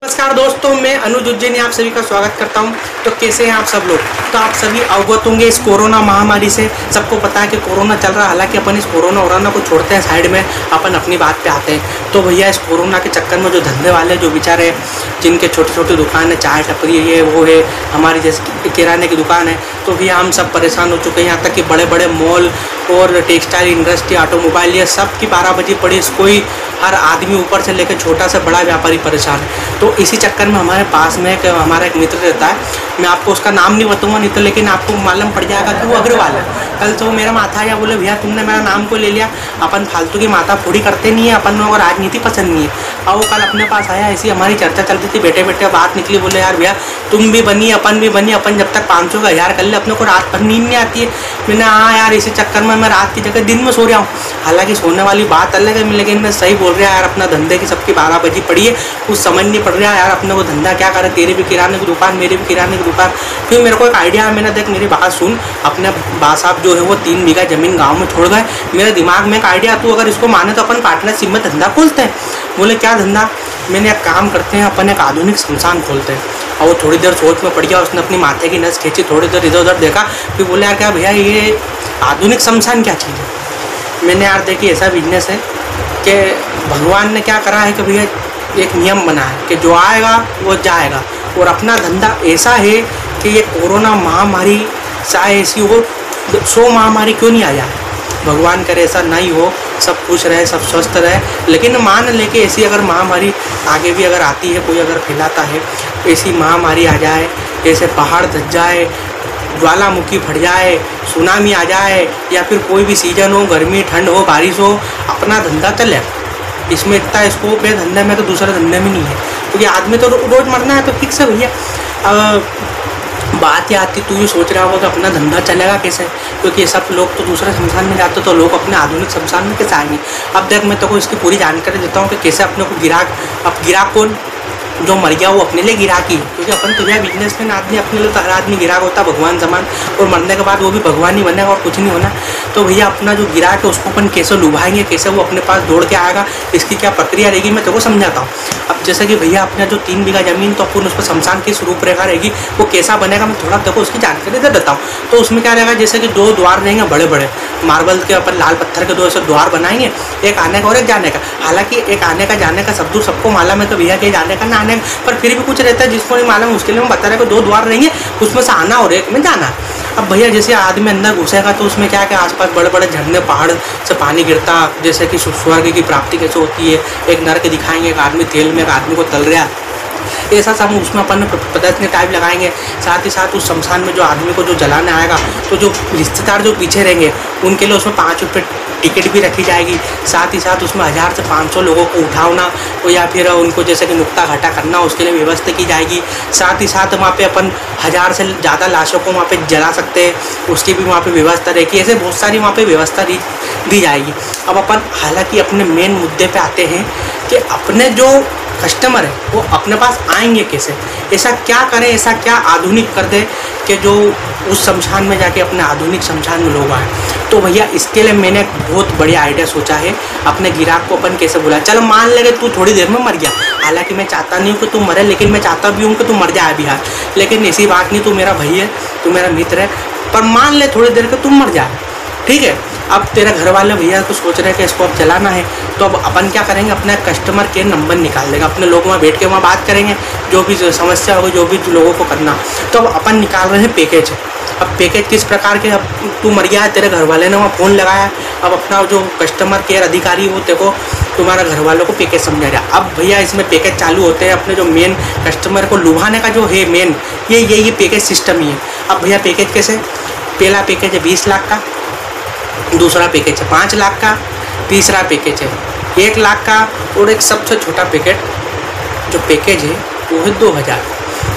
नमस्कार दोस्तों, मैं अनुज उज्जैनी आप सभी का स्वागत करता हूं। तो कैसे हैं आप सब लोग। तो आप सभी अवगत होंगे इस कोरोना महामारी से। सबको पता है कि कोरोना चल रहा है। हालांकि अपन इस कोरोना वोरोना को छोड़ते हैं साइड में, अपन अपनी बात पे आते हैं। तो भैया इस कोरोना के चक्कर में जो धंधे वाले जो बेचारे जिनके छोटे छोटे दुकान है, चाय टपरी है, वो है, हमारी जैसे किराने की दुकान है, तो भैया हम सब परेशान हो चुके हैं। यहाँ तक कि बड़े बड़े मॉल और टेक्सटाइल इंडस्ट्री, ऑटोमोबाइल, ये सब की 12 बजे पड़ी। कोई हर आदमी ऊपर से लेकर छोटा से बड़ा व्यापारी परेशान है। तो इसी चक्कर में हमारे पास में हमारा एक मित्र रहता है, मैं आपको उसका नाम नहीं बताऊंगा, नहीं तो लेकिन आपको मालूम पड़ जाएगा कि वो अग्रवाल है। कल तो मेरा माथा आया, बोले भैया तुमने मेरा नाम को ले लिया, अपन फालतू की माथा फोड़ी करते नहीं है, अपन को राजनीति पसंद नहीं है। और वो कल अपने पास आया, ऐसी हमारी चर्चा चलती थी, बैठे बैठे बात निकली, बोले यार भैया तुम भी बनी, अपन भी बनी, अपन जब तक 500 का 1000 कर ले, अपने को रात भर नींद नहीं आती है। मैंने हाँ यार, इसी चक्कर में मैं रात की जगह दिन में सो रहा हूँ। हालांकि सोने वाली बात अलग है, लेकिन मैं सही बोल रहा यार, अपना धंधे की सबकी 12 बजी पड़ी है, कुछ समझ नहीं पड़ रहा यार अपने को धंधा क्या करे। तेरे भी किराने की दुकान, मेरी भी किराने की दुकान। फिर मेरे को एक आइडिया है, मैंने देख मेरी बात सुन, अपने बा साहब जो है वो 3 बीघा जमीन गांव में छोड़ गए। मेरे दिमाग में एक आइडिया, तू अगर इसको माने तो अपन पार्टनरशिप में धंधा खोलते हैं। बोले क्या धंधा। मैंने एक काम करते हैं, अपन एक आधुनिक शमशान खोलते हैं। और वो थोड़ी देर सोच में पड़ गया, उसने अपनी माथे की नस खींची, थोड़ी देर इधर उधर देखा, फिर बोले यार क्या भैया ये आधुनिक शमशान क्या चीज़ है। मैंने यार देखिए ऐसा बिजनेस है कि भगवान ने क्या करा है कि भैया एक नियम बना है कि जो आएगा वो जाएगा। और अपना धंधा ऐसा है कि ये कोरोना महामारी चाहे ऐसी हो, 100 महामारी क्यों नहीं आ जाए, भगवान करे ऐसा नहीं हो, सब खुश रहे, सब स्वस्थ रहे। लेकिन मान ले कि ऐसी अगर महामारी आगे भी अगर आती है, कोई अगर फैलाता है, ऐसी महामारी आ जाए, जैसे पहाड़ धस जाए, ज्वालामुखी फट जाए, सुनामी आ जाए, या फिर कोई भी सीजन हो, गर्मी ठंड हो, बारिश हो, अपना धंधा चले। इसमें इतना स्कोप है धंधे में तो दूसरे धंधे में नहीं है, क्योंकि आदमी तो रोज़ मरना है, तो फिक्स है भैया। बात ये आती, तू ये सोच रहा होगा कि अपना धंधा चलेगा कैसे, क्योंकि सब लोग तो दूसरे शमशान में जाते, तो लोग अपने आधुनिक शमशान में कैसे आएंगे। अब देख मैं तो को इसकी पूरी जानकारी देता हूँ कि कैसे अपने को गिराक, अब गिराक कौन, जो मर गया वो अपने लिए गिराक ही, क्योंकि अपन तो यह बिजनेसमैन आदमी, अपने लिए तो हर आदमी गिराक होता है भगवान समान, और मरने के बाद वो भी भगवान ही बनेगा और कुछ नहीं होना। तो भैया अपना जो गिराक है उसको अपन कैसे लुभाएंगे, कैसे वो अपने पास दौड़ के आएगा, इसकी क्या प्रक्रिया रहेगी मैं तेको समझाता हूँ। अब जैसे कि भैया अपना जो 3 बीघा जमीन, तो अपन उस पर शमशान की रूपरेखा रहेगी, वो कैसा बनेगा मैं थोड़ा देखो उसकी जानकारी दे देता हूँ। तो उसमें क्या रहेगा, जैसे कि 2 द्वार रहेंगे बड़े बड़े मार्बल के, अपन लाल पत्थर के 2 ऐसे द्वार बनाएंगे, एक आने का और एक जाने का। हालांकि एक आने का जाने का सब सबको मालूम है कि भैया के जाने का ना आने का, पर फिर भी कुछ रहता है जिसको नहीं मालूम, उसके लिए मैं बता रहा हूँ कि 2 द्वार रहेंगे, उसमें से आना और एक में जाना। अब भैया जैसे आदमी अंदर घुसेगा तो उसमें क्या क्या आसपास बड़े बड़े झरने, पहाड़ से पानी गिरता, जैसे कि स्वर्ग की प्राप्ति कैसे होती है, एक नरक दिखाएंगे, एक आदमी तेल में एक आदमी को तल रहा है, ऐसा सब उसमें अपन प्रदर्शनी टाइप लगाएंगे। साथ ही साथ उस शमशान में जो आदमी को जो जलाने आएगा, तो जो रिश्तेदार जो पीछे रहेंगे उनके लिए उसमें 5 रुपये टिकट भी रखी जाएगी। साथ ही साथ उसमें 1000 से 500 लोगों को उठाना, और या फिर उनको जैसे कि नुक्ता घटा करना, उसके लिए व्यवस्था की जाएगी। साथ ही साथ वहाँ पे अपन 1000 से ज़्यादा लाशों को वहाँ पे जला सकते हैं, उसकी भी वहाँ पे व्यवस्था रहेगी। ऐसे बहुत सारी वहाँ पे व्यवस्था दी जाएगी। अब अपन हालांकि अपने मेन मुद्दे पे आते हैं कि अपने जो कस्टमर है वो अपने पास आएंगे कैसे, ऐसा क्या करें, ऐसा क्या आधुनिक कर दे कि जो उस शमशान में जाके अपने आधुनिक शमशान में लोग आए। तो भैया इसके लिए मैंने एक बहुत बढ़िया आइडिया सोचा है, अपने गिराक को अपन कैसे बुलाए। चलो मान लेंगे तू थोड़ी देर में मर गया, हालांकि मैं चाहता नहीं हूँ कि तू मरे, लेकिन मैं चाहता भी हूँ कि तू मर जाए बिहार, लेकिन ऐसी बात नहीं, तू मेरा भाई है, तू मेरा मित्र है, पर मान ले थोड़ी देर के तुम मर जाए, ठीक है। अब तेरे घर वाले भैया तो सोच रहे हैं कि इसको अब चलाना है, तो अब अपन क्या करेंगे, अपना कस्टमर केयर नंबर निकाल देगा, अपने लोग वहाँ बैठ के वहाँ बात करेंगे, जो भी समस्या होगी, जो भी लोगों को करना। तो अब अपन निकाल रहे हैं पैकेज। अब पैकेज किस प्रकार के, अब तू मर गया है, तेरे घर वाले ने वहाँ फ़ोन लगाया, अब अपना जो कस्टमर केयर अधिकारी वो देखो तुम्हारा घर वालों को पैकेज समझा रहा। अब भैया इसमें पैकेज चालू होते हैं, अपने जो मेन कस्टमर को लुभाने का जो है मेन ये पैकेज सिस्टम ही है। अब भैया पैकेज कैसे, पहला पैकेज है 20 लाख का, दूसरा पैकेज है 5 लाख का, तीसरा पैकेज है 1 लाख का, और एक सबसे छोटा पैकेज जो पैकेज है वो है 2000।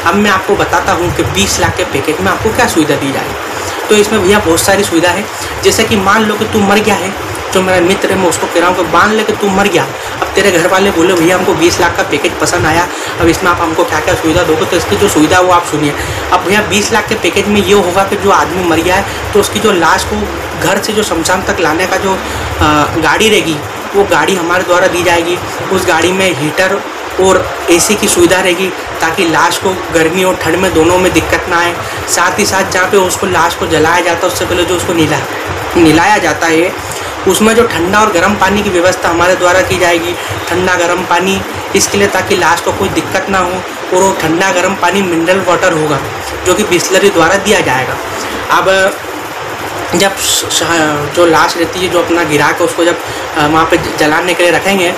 अब मैं आपको बताता हूँ कि 20 लाख के पैकेज में आपको क्या सुविधा दी जाएगी। तो इसमें भैया बहुत सारी सुविधा है, जैसे कि मान लो कि तू मर गया है, जो मेरा मित्र है मैं उसको कह रहा हूँ कि मान ले कि तू मर गया, अब तेरे घर वाले बोले भैया हमको 20 लाख का पैकेज पसंद आया, अब इसमें आप हमको क्या क्या सुविधा दोगे, तो इसकी जो सुविधा वो आप सुनिए। अब भैया 20 लाख के पैकेज में ये होगा कि जो आदमी मर गया है तो उसकी जो लाश को घर से जो शमशान तक लाने का जो गाड़ी रहेगी, वो गाड़ी हमारे द्वारा दी जाएगी। उस गाड़ी में हीटर और एसी की सुविधा रहेगी ताकि लाश को गर्मी और ठंड में दोनों में दिक्कत ना आए। साथ ही साथ जहाँ पे उसको लाश को जलाया जाता है उससे पहले जो उसको निलाया जाता है उसमें जो ठंडा और गर्म पानी की व्यवस्था हमारे द्वारा की जाएगी। ठंडा गर्म पानी इसके लिए ताकि लाश को कोई दिक्कत ना हो, और वो ठंडा गर्म पानी मिनरल वाटर होगा जो कि बिस्लरी द्वारा दिया जाएगा। अब जब जो लाश रहती है जो अपना गिरा के उसको जब वहाँ पे जलाने के लिए रखेंगे,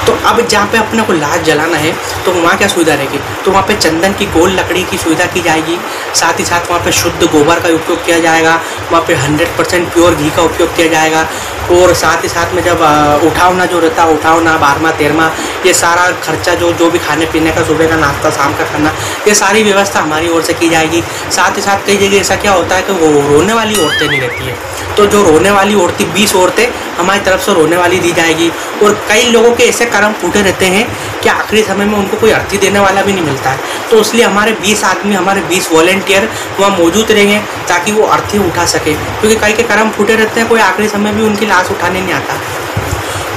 तो अब जहाँ पे अपने को लाश जलाना है तो वहाँ क्या सुविधा रहेगी, तो वहाँ पे चंदन की गोल लकड़ी की सुविधा की जाएगी। साथ ही साथ वहाँ पे शुद्ध गोबर का उपयोग किया जाएगा, वहाँ पे 100% प्योर घी का उपयोग किया जाएगा। और साथ ही साथ में जब उठावना जो रहता है, उठावना 12वां 13वां, ये सारा खर्चा जो भी खाने पीने का, सुबह का नाश्ता शाम का खाना, ये सारी व्यवस्था हमारी ओर से की जाएगी। साथ ही साथ कई जगह ऐसा क्या होता है कि वो रोने वाली औरतें नहीं रहती है, तो जो रोने वाली औरतें 20 औरतें हमारी तरफ से रोने वाली दी जाएगी। और कई लोगों के ऐसे कर्म फूटे रहते हैं कि आखिरी समय में उनको कोई अर्थी देने वाला भी नहीं मिलता है, तो इसलिए हमारे 20 आदमी, हमारे 20 वॉलेंटियर वहाँ मौजूद रहेंगे ताकि वो अर्थी उठा सके, क्योंकि कई के कर्म फूटे रहते हैं, कोई आखिरी समय भी उनकी लाश उठाने नहीं आता।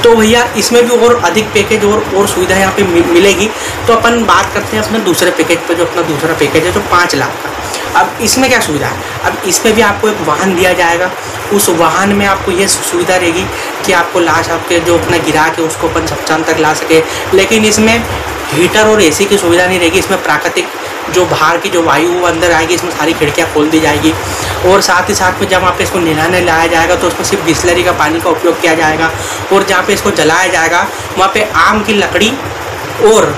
तो भैया इसमें भी और अधिक पैकेज और सुविधा यहाँ पे मिलेगी। तो अपन बात करते हैं अपने दूसरे पैकेज पर, जो अपना दूसरा पैकेज है जो 5 लाख का। अब इसमें क्या सुविधा है, अब इसमें भी आपको एक वाहन दिया जाएगा। उस वाहन में आपको ये सुविधा रहेगी कि आपको लाश आपके जो अपना गिरा के उसको अपन शमशान तक ला सके, लेकिन इसमें हीटर और एसी की सुविधा नहीं रहेगी। इसमें प्राकृतिक जो बाहर की जो वायु अंदर आएगी, इसमें सारी खिड़कियाँ खोल दी जाएगी। और साथ ही साथ में जब वहाँ पे इसको निलाने लाया जाएगा तो उसमें सिर्फ बिस्लरी का पानी का उपयोग किया जाएगा। और जहाँ पे इसको जलाया जाएगा वहाँ पे आम की लकड़ी और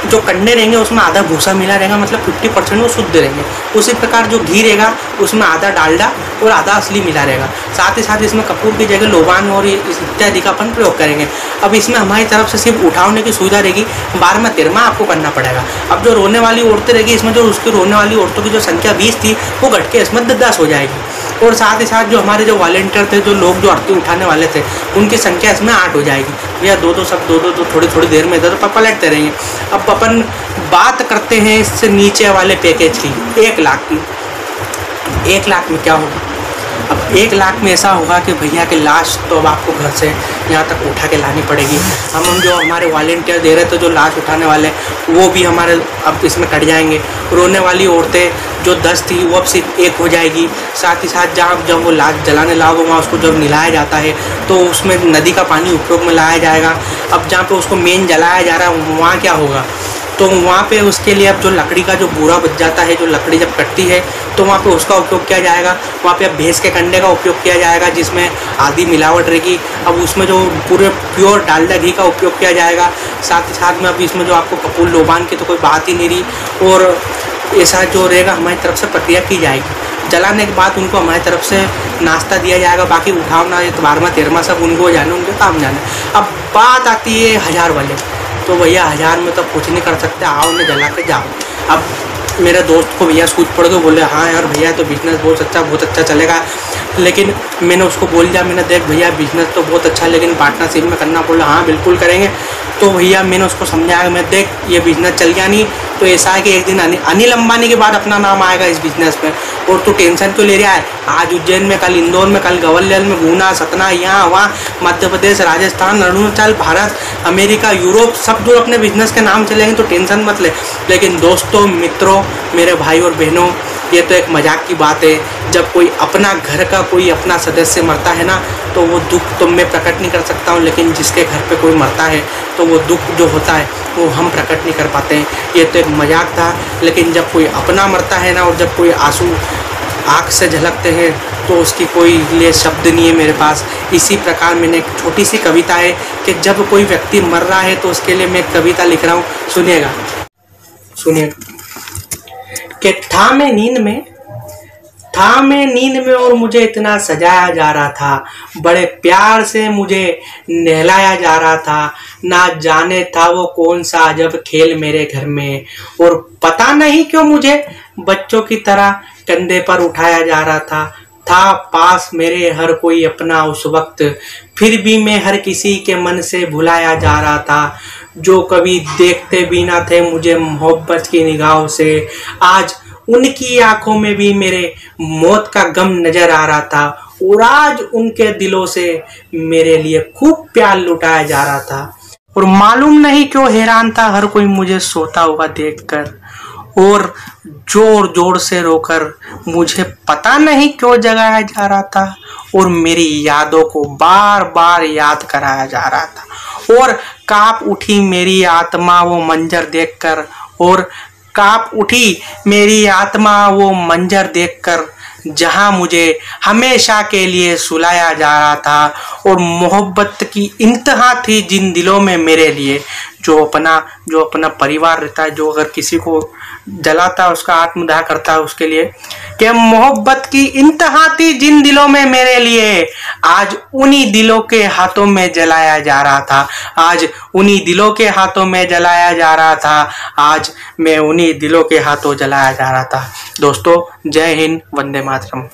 जो कंडे रहेंगे उसमें आधा भूसा मिला रहेगा, मतलब 50% वो शुद्ध रहेंगे। उसी प्रकार जो घी रहेगा उसमें आधा डालडा और आधा असली मिला रहेगा। साथ ही साथ इसमें कपूर की जगह लोबान और इत्यादि का अपन प्रयोग करेंगे। अब इसमें हमारी तरफ से सिर्फ उठाने की सुविधा रहेगी, 12वां 13वां आपको करना पड़ेगा। अब जो रोने वाली औरतें रहेगी, इसमें जो उसकी रोने वाली औरतों की जो संख्या 20 थी वो घट के इसमें 10 हो जाएगी। और साथ ही साथ जो हमारे जो वॉलेंटियर थे, जो लोग जो अर्थी उठाने वाले थे, उनकी संख्या इसमें 8 हो जाएगी। या दो सब दो थोड़ी देर में इधर पलटते रहेंगे। अब अपन बात करते हैं इससे नीचे वाले पैकेज की, 1 लाख की। 1 लाख में क्या होगा, अब 1 लाख में ऐसा होगा कि भैया की लाश तो अब आपको घर से यहाँ तक उठा के लानी पड़ेगी। हम जो हमारे वॉलेंटियर दे रहे थे जो लाश उठाने वाले, वो भी हमारे अब इसमें कट जाएंगे। रोने वाली औरतें जो 10 थी वो अब सिर्फ 1 हो जाएगी। साथ ही साथ जब वो लाश जलाने लाओगे वहाँ उसको जब निलाया जाता है तो उसमें नदी का पानी उपयोग में लाया जाएगा। अब जहाँ पे उसको मेन जलाया जा रहा है वहाँ क्या होगा, तो वहाँ पे उसके लिए अब जो लकड़ी का जो बूरा बच जाता है, जो लकड़ी जब कटती है तो वहाँ पे उसका उपयोग किया जाएगा। वहाँ पे अब भैंस के कंडे का उपयोग किया जाएगा जिसमें आधी मिलावट रहेगी। अब उसमें जो पूरे प्योर डालडा घी का उपयोग किया जाएगा। साथ ही साथ में अब इसमें जो आपको कपूर लोबान की तो कोई बात ही नहीं रही। और ऐसा जो रहेगा हमारी तरफ से प्रक्रिया की जाएगी। जलाने के बाद उनको हमारी तरफ से नाश्ता दिया जाएगा। बाकी उठावना 12वां 13वां सब उनको जाने, उनके काम जाने। अब बात आती है 1000 वाले, तो भैया 1000 में तो कुछ नहीं कर सकते, आओ उन्हें जला के जाओ। अब मेरे दोस्त को भैया सूझ पड़ गए, बोले हाँ यार भैया तो बिजनेस बहुत अच्छा चलेगा। लेकिन मैंने उसको बोल दिया, मैंने देख भैया बिजनेस तो बहुत अच्छा लेकिन पार्टनरशिप में करना। बोला हाँ बिल्कुल करेंगे। तो भैया मैंने उसको समझाया, मैं देख ये बिजनेस चल गया नहीं तो ऐसा है कि एक दिन अनिल अंबानी के बाद अपना नाम आएगा इस बिजनेस में। और तू टेंशन क्यों ले रहा है, आज उज्जैन में, कल इंदौर में, कल ग्वालियर में, गुना, सतना, यहाँ वहाँ, मध्य प्रदेश, राजस्थान, अरुणाचल, भारत, अमेरिका, यूरोप, सब जो अपने बिजनेस के नाम चलेंगे, तो टेंशन मत ले। लेकिन दोस्तों, मित्रों, मेरे भाई और बहनों, ये तो एक मजाक की बात है। जब कोई अपना घर का कोई अपना सदस्य मरता है ना, तो वो दुख तो मैं प्रकट नहीं कर सकता हूँ, लेकिन जिसके घर पे कोई मरता है तो वो दुख जो होता है वो हम प्रकट नहीं कर पाते हैं। ये तो एक मजाक था। लेकिन जब कोई अपना मरता है ना, और जब कोई आंसू आँख से झलकते हैं तो उसकी कोई लिए शब्द नहीं है मेरे पास। इसी प्रकार मैंने एक छोटी सी कविता है कि जब कोई व्यक्ति मर रहा है तो उसके लिए मैं एक कविता लिख रहा हूँ, सुनिएगा कि था मैं नींद में और मुझे इतना सजाया जा रहा था, बड़े प्यार से मुझे नहलाया जा रहा था। ना जाने था वो कौन सा अजब खेल मेरे घर में, और पता नहीं क्यों मुझे बच्चों की तरह कंधे पर उठाया जा रहा था पास मेरे हर कोई अपना उस वक्त, फिर भी मैं हर किसी के मन से भुलाया जा रहा था। जो कभी देखते भी ना थे मुझे मोहब्बत की निगाहों से, आज उनकी आंखों में भी मेरे मौत का गम नजर आ रहा था। और आज उनके दिलों से मेरे लिए खूब प्यार लुटाया जा रहा था। और मालूम नहीं क्यों हैरान था हर कोई मुझे सोता हुआ देखकर, और जोर जोर से रोकर मुझे पता नहीं क्यों जगाया जा रहा था, और मेरी यादों को बार बार याद कराया जा रहा था। और कांप उठी मेरी आत्मा वो मंजर देखकर, और कांप उठी मेरी आत्मा वो मंजर देखकर, जहां मुझे हमेशा के लिए सुलाया जा रहा था, और मोहब्बत की इंतहा थी जिन दिलों में मेरे लिए। जो अपना परिवार रहता है, जो अगर किसी को जलाता है, उसका आत्मदाह करता है, उसके लिए कि मोहब्बत की इंतहा थी जिन दिलों में मेरे लिए, आज उन्हीं दिलों के हाथों में जलाया जा रहा था, आज उन्हीं दिलों के हाथों में जलाया जा रहा था, आज मैं उन्हीं दिलों के हाथों जलाया जा रहा था। दोस्तों, जय हिंद, वंदे मातरम।